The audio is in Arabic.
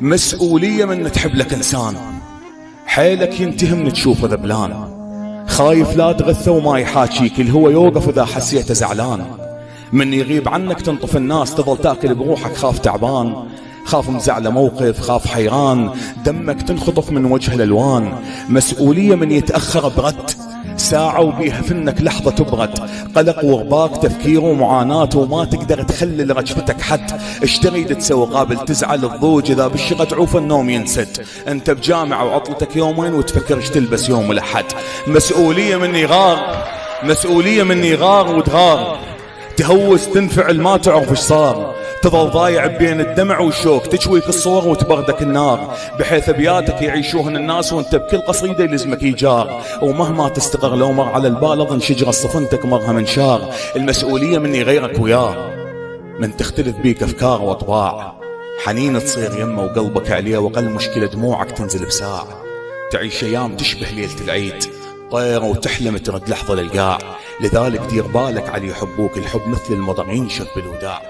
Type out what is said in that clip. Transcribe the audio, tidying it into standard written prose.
مسؤولية من تحب لك إنسان حيلك ينتهي من تشوفه ذبلان، خايف لا تغثه وما يحاكيك الهوى يوقف إذا حسيته زعلان، من يغيب عنك تنطف الناس تظل تاكل بروحك، خاف تعبان، خاف مزعله موقف، خاف حيران، دمك تنخطف من وجه الألوان. مسؤولية من يتأخر برد ساعة وبيها فنك لحظة تبرد، قلق وغباك تفكير ومعاناة وما تقدر تخلي لرجفتك حد، اشتري تسوي قابل تزعل الضوج إذا بالشغة تعوف النوم ينسد، انت بجامعة وعطلتك يومين وتفكر ايش تلبس يوم الأحد. مسؤولية من يغار، مسؤولية من يغار وتغار، تهوس تنفعل ما تعرف ايش صار، تظل ضايع بين الدمع والشوك، تشويك الصور وتبردك النار، بحيث ابياتك يعيشوهن الناس وانت بكل قصيدة يلزمك ايجار، ومهما تستغر لو مر على البال اظن شجرة صفنتك مرها منشار. المسؤولية من يغيرك وياه، من تختلف بيك افكار واطباع، حنين تصير يمه وقلبك عليه، واقل مشكلة دموعك تنزل بساعة، تعيش ايام تشبه ليلة العيد، طير وتحلم ترد لحظة للقاع، لذلك دير بالك على يحبوك، الحب مثل المطر ينشف بالوداع.